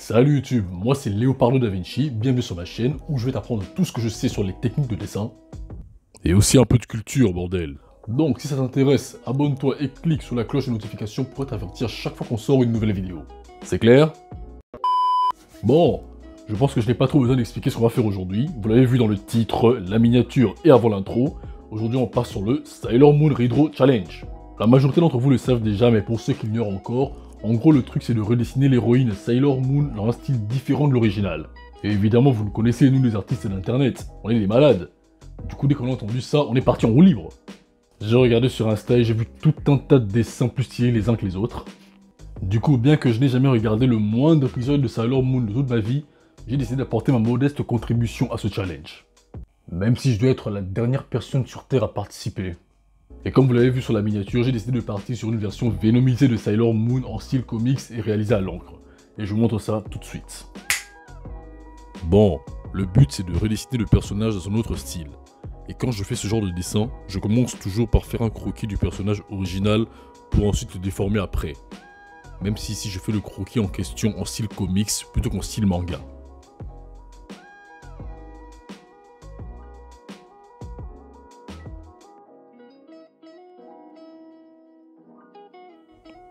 Salut YouTube, moi c'est Leopardo Da Vinci, bienvenue sur ma chaîne où je vais t'apprendre tout ce que je sais sur les techniques de dessin. Et aussi un peu de culture, bordel. Donc si ça t'intéresse, abonne-toi et clique sur la cloche de notification pour être averti à chaque fois qu'on sort une nouvelle vidéo. C'est clair? Bon, je pense que je n'ai pas trop besoin d'expliquer ce qu'on va faire aujourd'hui. Vous l'avez vu dans le titre, la miniature et avant l'intro. Aujourd'hui on part sur le Sailor Moon Hydro Challenge. La majorité d'entre vous le savent déjà, mais pour ceux qui l'ignorent encore, en gros le truc c'est de redessiner l'héroïne Sailor Moon dans un style différent de l'original. Et évidemment vous le connaissez, nous les artistes d'internet, on est des malades. Du coup dès qu'on a entendu ça, on est parti en roue libre. J'ai regardé sur Insta et j'ai vu tout un tas de dessins plus stylés les uns que les autres. Du coup, bien que je n'ai jamais regardé le moindre épisode de Sailor Moon de toute ma vie, j'ai décidé d'apporter ma modeste contribution à ce challenge. Même si je dois être la dernière personne sur Terre à participer. Et comme vous l'avez vu sur la miniature, j'ai décidé de partir sur une version vénomisée de Sailor Moon en style comics et réalisée à l'encre. Et je vous montre ça tout de suite. Bon, le but c'est de redessiner le personnage dans un autre style. Et quand je fais ce genre de dessin, je commence toujours par faire un croquis du personnage original pour ensuite le déformer après. Même si ici je fais le croquis en question en style comics plutôt qu'en style manga.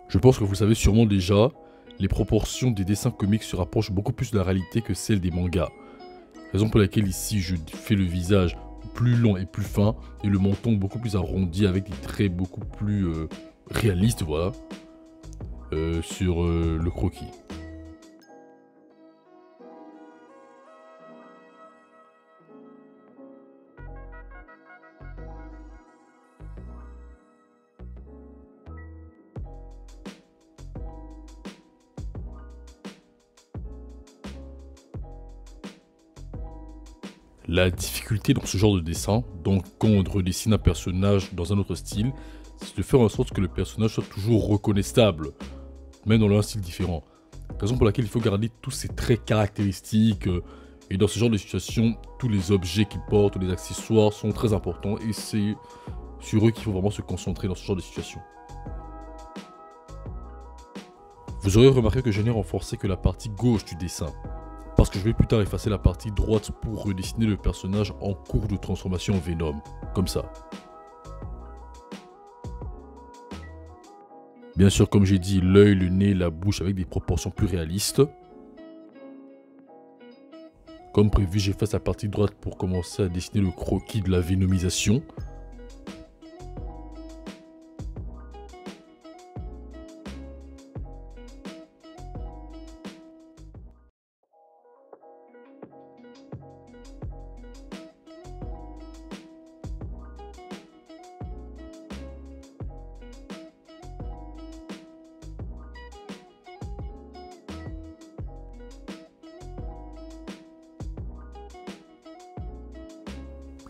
Je pense que vous savez sûrement déjà, les proportions des dessins comics se rapprochent beaucoup plus de la réalité que celles des mangas. Raison pour laquelle ici je fais le visage plus long et plus fin et le menton beaucoup plus arrondi avec des traits beaucoup plus réalistes, voilà, sur le croquis. La difficulté dans ce genre de dessin, donc quand on redessine un personnage dans un autre style, c'est de faire en sorte que le personnage soit toujours reconnaissable, même dans un style différent. Raison pour laquelle il faut garder tous ces traits caractéristiques, et dans ce genre de situation, tous les objets qu'il porte, les accessoires sont très importants, et c'est sur eux qu'il faut vraiment se concentrer dans ce genre de situation. Vous aurez remarqué que je n'ai renforcé que la partie gauche du dessin, parce que je vais plus tard effacer la partie droite pour redessiner le personnage en cours de transformation en Venom, comme ça. Bien sûr, comme j'ai dit, l'œil, le nez, la bouche avec des proportions plus réalistes. Comme prévu, j'efface la partie droite pour commencer à dessiner le croquis de la vénomisation.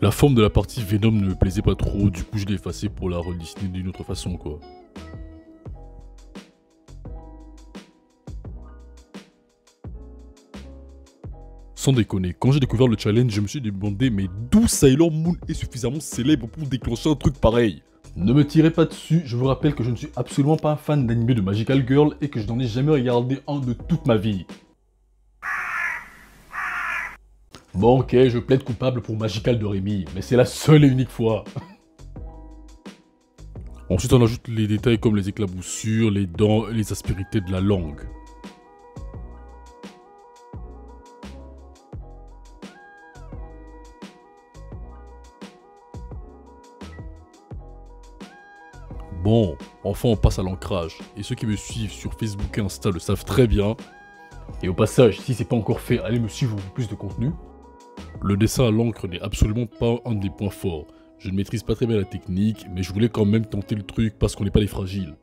La forme de la partie Venom ne me plaisait pas trop, du coup je l'ai effacée pour la redessiner d'une autre façon quoi. Sans déconner, quand j'ai découvert le challenge, je me suis demandé mais d'où Sailor Moon est suffisamment célèbre pour déclencher un truc pareil? Ne me tirez pas dessus, je vous rappelle que je ne suis absolument pas un fan d'anime de Magical Girl et que je n'en ai jamais regardé un de toute ma vie. Bon ok, je plaide coupable pour Magical de Rémi, mais c'est la seule et unique fois. Ensuite on ajoute les détails comme les éclaboussures, les dents et les aspérités de la langue. Bon, enfin on passe à l'ancrage, et ceux qui me suivent sur Facebook et Insta le savent très bien. Et au passage, si c'est pas encore fait, allez me suivre pour plus de contenu. Le dessin à l'encre n'est absolument pas un des points forts. Je ne maîtrise pas très bien la technique, mais je voulais quand même tenter le truc parce qu'on n'est pas des fragiles.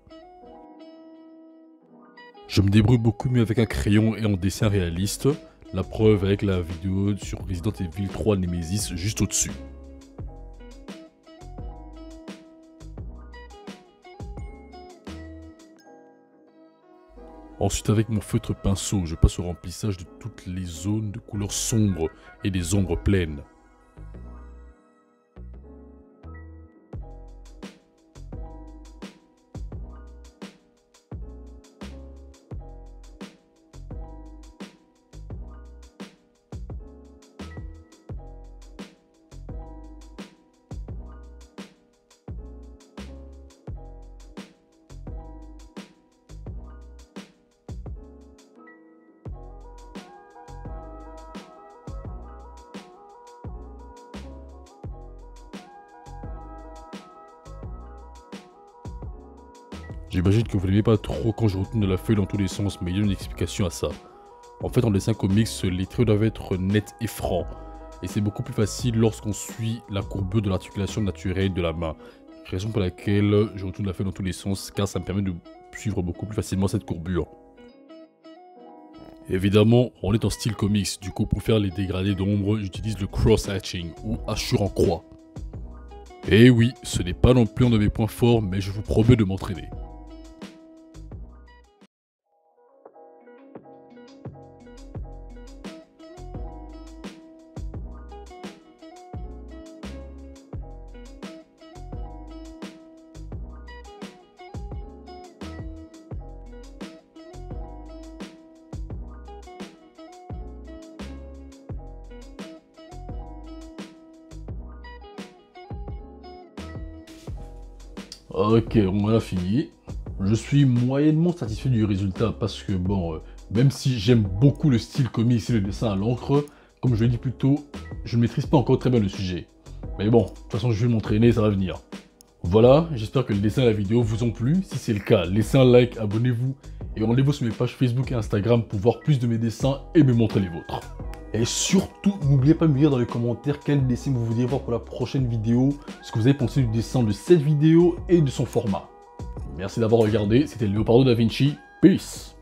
Je me débrouille beaucoup mieux avec un crayon et en dessin réaliste, la preuve avec la vidéo sur Resident Evil 3 Nemesis juste au-dessus. Ensuite avec mon feutre pinceau, je passe au remplissage de toutes les zones de couleurs sombres et des ombres pleines. J'imagine que vous n'aimez pas trop quand je retourne la feuille dans tous les sens, mais il y a une explication à ça. En fait, en dessin comics, les traits doivent être nets et francs. Et c'est beaucoup plus facile lorsqu'on suit la courbure de l'articulation naturelle de la main. Raison pour laquelle je retourne la feuille dans tous les sens, car ça me permet de suivre beaucoup plus facilement cette courbure. Évidemment, on est en style comics, du coup pour faire les dégradés d'ombre, j'utilise le cross-hatching, ou hachure en croix. Et oui, ce n'est pas non plus un de mes points forts, mais je vous promets de m'entraîner. Ok, on a fini. Je suis moyennement satisfait du résultat parce que bon, même si j'aime beaucoup le style comics et le dessin à l'encre, comme je l'ai dit plus tôt, je ne maîtrise pas encore très bien le sujet. Mais bon, de toute façon je vais m'entraîner, ça va venir. Voilà, j'espère que le dessin et la vidéo vous ont plu. Si c'est le cas, laissez un like, abonnez-vous et rendez-vous sur mes pages Facebook et Instagram pour voir plus de mes dessins et me montrer les vôtres. Et surtout, n'oubliez pas de me dire dans les commentaires quel dessin vous voudriez voir pour la prochaine vidéo, ce que vous avez pensé du dessin de cette vidéo et de son format. Merci d'avoir regardé, c'était Leonardo da Vinci, peace!